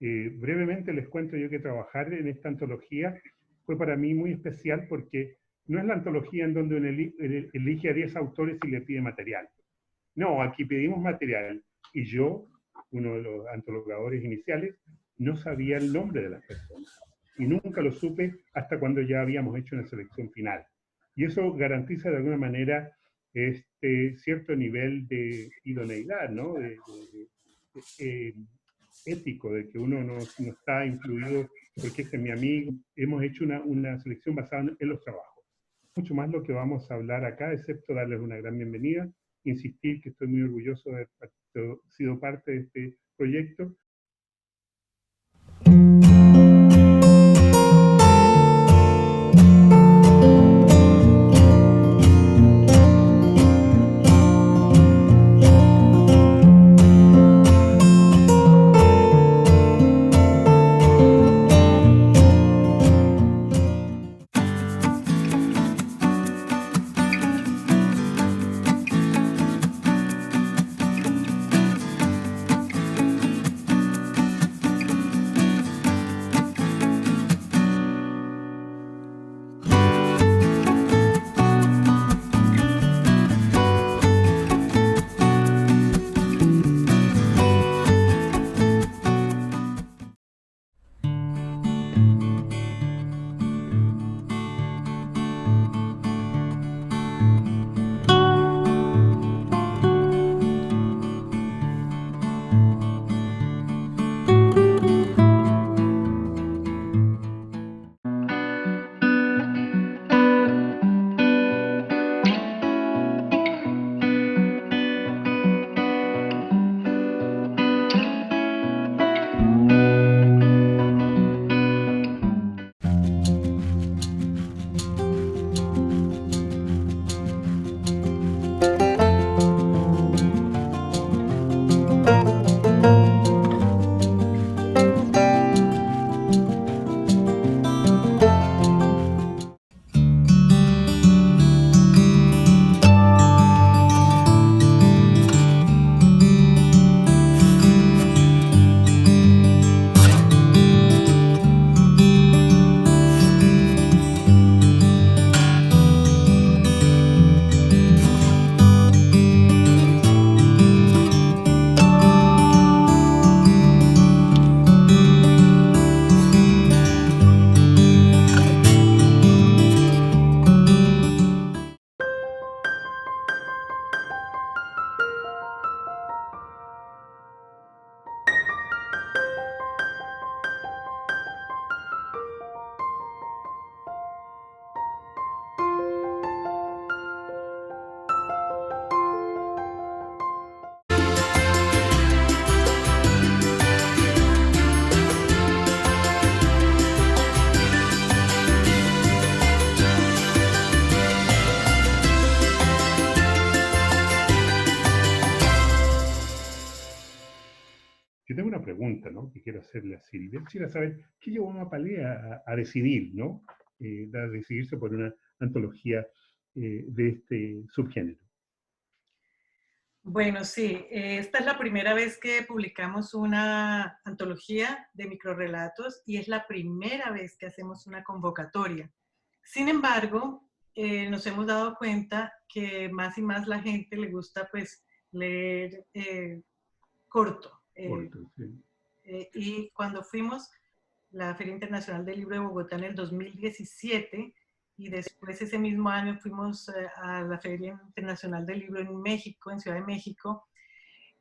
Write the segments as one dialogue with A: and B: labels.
A: Brevemente les cuento yo que trabajar en esta antología fue para mí muy especial porque no es la antología en donde uno elige a 10 autores y le pide material. No, aquí pedimos material y yo, uno de los antologadores iniciales, no sabía el nombre de las personas y nunca lo supe hasta cuando ya habíamos hecho una selección final. Y eso garantiza de alguna manera cierto nivel de idoneidad, ¿no? Eh, ético, de que uno no está influido porque este es mi amigo. Hemos hecho una selección basada en los trabajos. Mucho más lo que vamos a hablar acá, excepto darles una gran bienvenida, insistir que estoy muy orgulloso de haber sido parte de este proyecto. Yo tengo una pregunta, ¿no?, que quiero hacerle a Silvia. Quisiera saber qué llevó a Mapalé a decidir, ¿no?, a decidirse por una antología de este subgénero.
B: Bueno, sí, esta es la primera vez que publicamos una antología de microrrelatos y es la primera vez que hacemos una convocatoria. Sin embargo, nos hemos dado cuenta que más y más la gente le gusta pues leer corto.
A: Corto, sí.
B: Y cuando fuimos la Feria Internacional del Libro de Bogotá en el 2017 y después ese mismo año fuimos a la Feria Internacional del Libro en México, en Ciudad de México,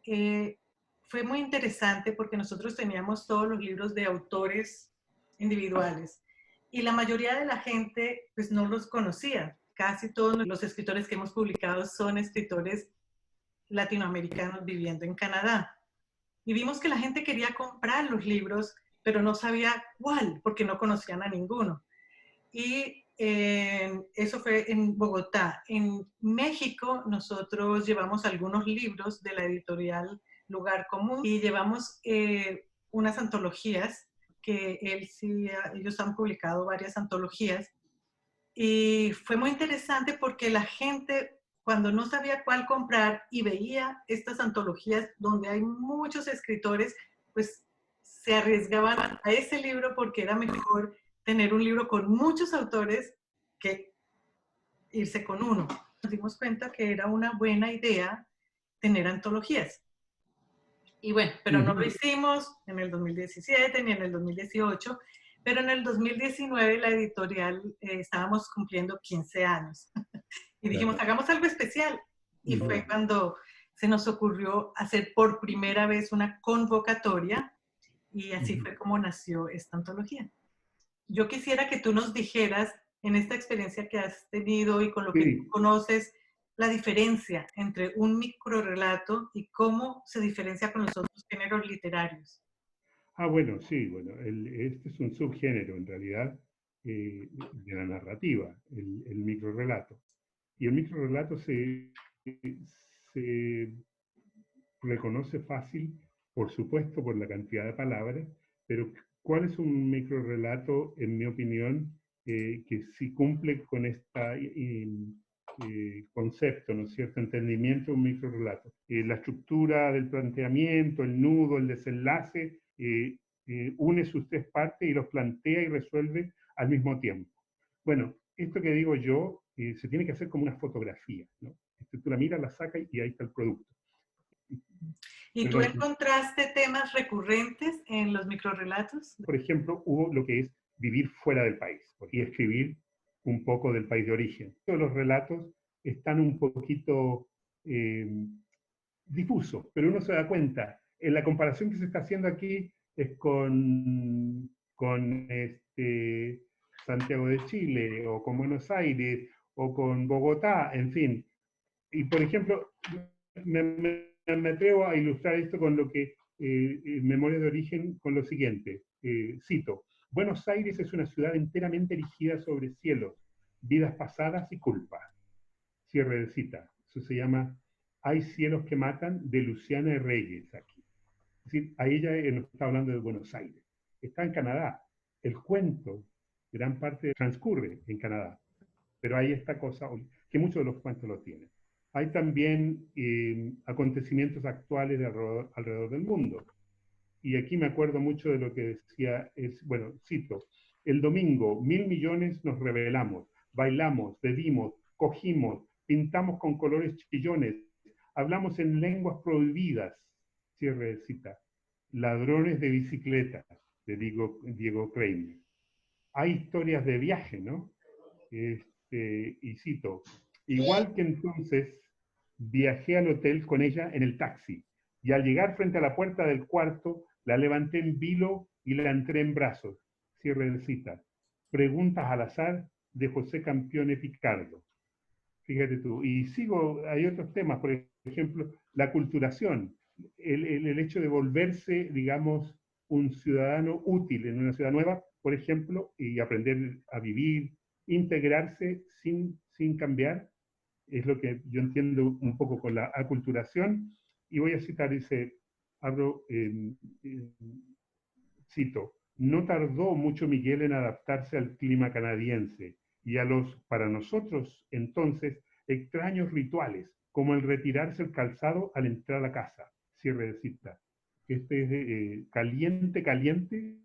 B: fue muy interesante porque nosotros teníamos todos los libros de autores individuales y la mayoría de la gente pues no los conocía. Casi todos los escritores que hemos publicado son escritores latinoamericanos viviendo en Canadá. Y vimos que la gente quería comprar los libros, pero no sabía cuál, porque no conocían a ninguno. Y eso fue en Bogotá. En México nosotros llevamos algunos libros de la editorial Lugar Común y llevamos unas antologías que ellos han publicado varias antologías. Y fue muy interesante porque la gente, cuando no sabía cuál comprar y veía estas antologías donde hay muchos escritores, pues se arriesgaban a ese libro porque era mejor tener un libro con muchos autores que irse con uno. Nos dimos cuenta que era una buena idea tener antologías. Y bueno, pero no lo hicimos en el 2017 ni en el 2018, pero en el 2019 la editorial estábamos cumpliendo 15 años. Y dijimos, hagamos algo especial. Y fue cuando se nos ocurrió hacer por primera vez una convocatoria y así fue como nació esta antología. Yo quisiera que tú nos dijeras, en esta experiencia que has tenido y con lo que tú conoces, la diferencia entre un microrrelato y cómo se diferencia con los otros géneros literarios.
A: Bueno, sí, bueno, este es un subgénero en realidad de la narrativa, el microrrelato. Y el microrrelato se reconoce fácil, por supuesto, por la cantidad de palabras, pero ¿cuál es un microrrelato, en mi opinión, que sí cumple con este concepto, ¿no es cierto?, entendimiento de un microrrelato? La estructura del planteamiento, el nudo, el desenlace, une sus tres partes y los plantea y resuelve al mismo tiempo. Bueno, esto que digo yo se tiene que hacer como una fotografía, ¿no? Tú la miras, la sacas y ahí está el producto.
B: ¿Y tú encontraste temas recurrentes en los microrrelatos?
A: Por ejemplo, hubo lo que es vivir fuera del país y escribir un poco del país de origen. Todos los relatos están un poquito difusos, pero uno se da cuenta. En la comparación que se está haciendo aquí es con Santiago de Chile, o con Buenos Aires, o con Bogotá, en fin. Y por ejemplo, me atrevo a ilustrar esto con lo que Memoria de Origen, con lo siguiente. Cito: Buenos Aires es una ciudad enteramente erigida sobre cielos, vidas pasadas y culpa. Cierre de cita. Eso se llama Hay cielos que matan, de Luciana de Reyes aquí. Es decir, a ella nos está hablando de Buenos Aires. Está en Canadá. El cuento, gran parte, transcurre en Canadá. Pero hay esta cosa, que muchos de los cuentos lo tienen. Hay también acontecimientos actuales alrededor del mundo. Y aquí me acuerdo mucho de lo que decía, bueno, cito: el domingo, 1.000.000.000 nos rebelamos, bailamos, bebimos, cogimos, pintamos con colores chillones, hablamos en lenguas prohibidas, cierre de cita. Ladrones de bicicletas, de Diego Kramer. Hay historias de viaje, ¿no? Y cito: igual que entonces, viajé al hotel con ella en el taxi, y al llegar frente a la puerta del cuarto, la levanté en vilo y la entré en brazos. Cierre de cita. Preguntas al azar, de José Campione Picardo. Fíjate tú. Y sigo, hay otros temas, por ejemplo, la culturación, el hecho de volverse, digamos, un ciudadano útil en una ciudad nueva, por ejemplo, y aprender a vivir, integrarse sin cambiar, es lo que yo entiendo un poco con la aculturación. Y voy a citar, dice, abro, cito: no tardó mucho Miguel en adaptarse al clima canadiense y a los, para nosotros entonces, extraños rituales, como el retirarse el calzado al entrar a la casa. Cierre de cita. Este es Caliente, Caliente,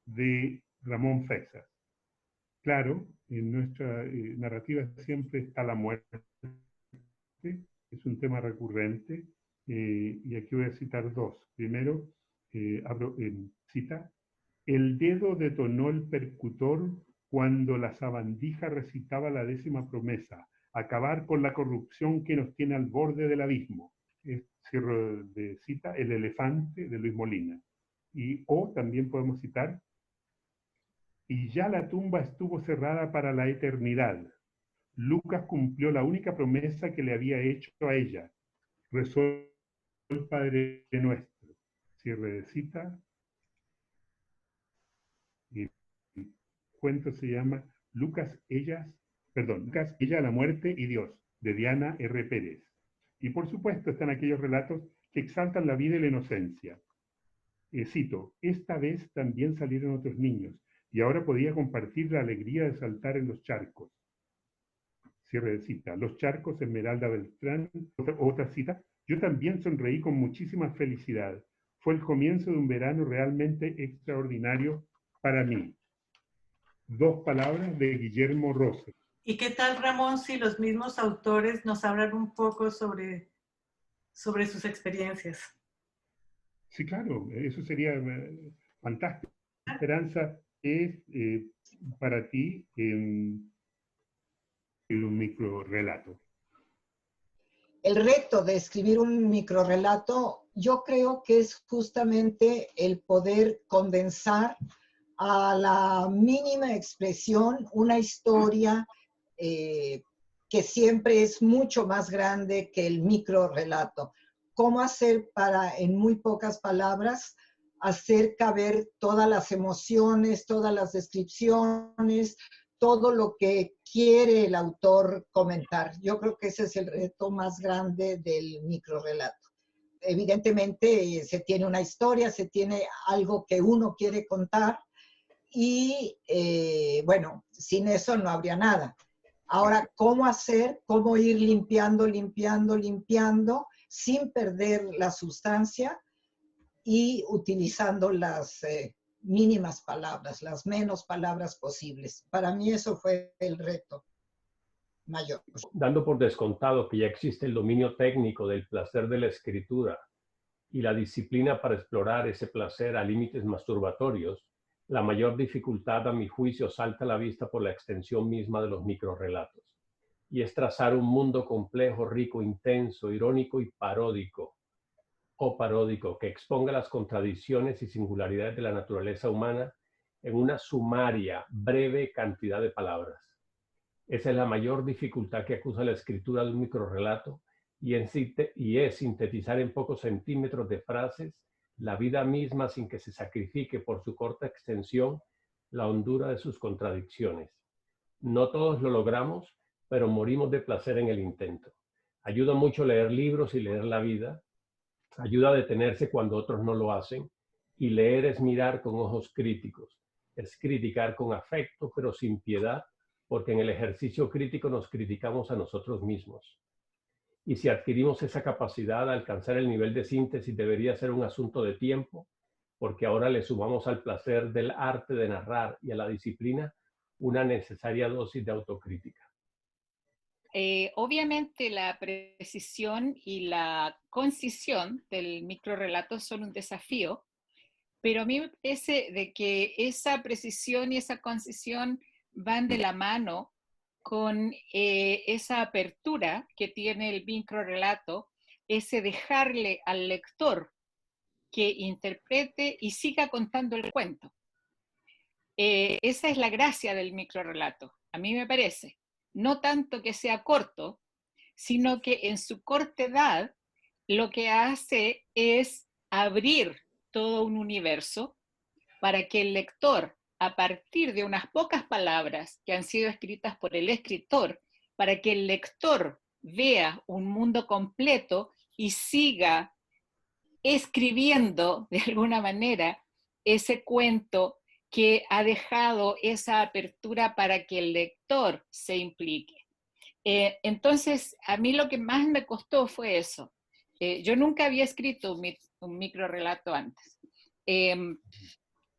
A: de Ramón Fexas. Claro, en nuestra narrativa siempre está la muerte, es un tema recurrente, y aquí voy a citar dos. Primero, abro cita: el dedo detonó el percutor cuando la sabandija recitaba la 10ª promesa: acabar con la corrupción que nos tiene al borde del abismo. Cierro de cita. El elefante, de Luis Molina. O también podemos citar: y ya la tumba estuvo cerrada para la eternidad. Lucas cumplió la única promesa que le había hecho a ella: rezó el Padre Nuestro. Cierre de cita. Y el cuento se llama Lucas, ella, la muerte y Dios, de Diana R. Pérez. Y por supuesto están aquellos relatos que exaltan la vida y la inocencia. Cito: esta vez también salieron otros niños, y ahora podía compartir la alegría de saltar en los charcos. Cierre de cita. Los charcos, Esmeralda Beltrán. Otra cita: yo también sonreí con muchísima felicidad. fue el comienzo de un verano realmente extraordinario para mí. 2 palabras de Guillermo Rosas.
B: ¿Y qué tal, Ramón, si los mismos autores nos hablan un poco sobre sus experiencias?
A: Sí, claro, eso sería fantástico. Esperanza es para ti un microrelato.
C: El reto de escribir un microrrelato, yo creo que es justamente el poder condensar a la mínima expresión una historia que siempre es mucho más grande que el microrrelato. ¿Cómo hacer para, en muy pocas palabras, hacer caber todas las emociones, todas las descripciones, todo lo que quiere el autor comentar? Yo creo que ese es el reto más grande del microrrelato. Evidentemente se tiene una historia, se tiene algo que uno quiere contar y bueno, sin eso no habría nada. Ahora, ¿cómo hacer? ¿Cómo ir limpiando, limpiando, limpiando sin perder la sustancia y utilizando las mínimas palabras, las menos palabras posibles? Para mí eso fue el reto mayor.
D: Dando por descontado que ya existe el dominio técnico del placer de la escritura y la disciplina para explorar ese placer a límites masturbatorios, la mayor dificultad, a mi juicio, salta a la vista por la extensión misma de los microrrelatos, y es trazar un mundo complejo, rico, intenso, irónico y paródico, que exponga las contradicciones y singularidades de la naturaleza humana en una sumaria, breve cantidad de palabras. Esa es la mayor dificultad que acusa la escritura de un microrrelato, y es sintetizar en pocos centímetros de frases la vida misma sin que se sacrifique por su corta extensión la hondura de sus contradicciones. No todos lo logramos, pero morimos de placer en el intento. Ayuda mucho leer libros y leer la vida. Ayuda a detenerse cuando otros no lo hacen. Y leer es mirar con ojos críticos. Es criticar con afecto, pero sin piedad, porque en el ejercicio crítico nos criticamos a nosotros mismos. Y si adquirimos esa capacidad, alcanzar el nivel de síntesis debería ser un asunto de tiempo, porque ahora le sumamos al placer del arte de narrar y a la disciplina una necesaria dosis de autocrítica.
E: Obviamente la precisión y la concisión del microrrelato son un desafío, pero a mí me parece de que esa precisión y esa concisión van de la mano con esa apertura que tiene el microrrelato, ese dejarle al lector que interprete y siga contando el cuento. Esa es la gracia del microrrelato, a mí me parece. No tanto que sea corto, sino que en su cortedad lo que hace es abrir todo un universo para que el lector, a partir de unas pocas palabras que han sido escritas por el escritor, para que el lector vea un mundo completo y siga escribiendo de alguna manera ese cuento que ha dejado esa apertura para que el lector se implique. Entonces, a mí lo que más me costó fue eso. Yo nunca había escrito un microrrelato antes.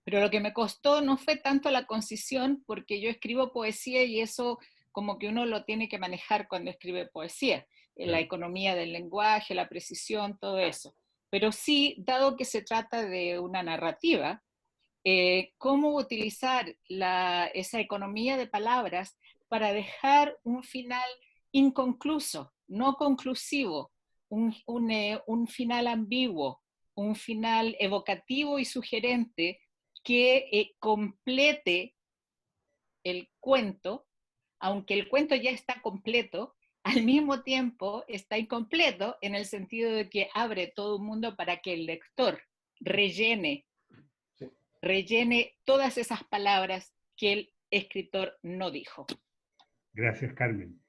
E: Pero lo que me costó no fue tanto la concisión, porque yo escribo poesía y eso como que uno lo tiene que manejar cuando escribe poesía. La economía del lenguaje, la precisión, todo eso. Pero sí, dado que se trata de una narrativa, cómo utilizar esa economía de palabras para dejar un final inconcluso, no conclusivo, un final ambiguo, un final evocativo y sugerente que complete el cuento, aunque el cuento ya está completo, al mismo tiempo está incompleto en el sentido de que abre todo un mundo para que el lector rellene todas esas palabras que el escritor no dijo.
A: Gracias, Carmen.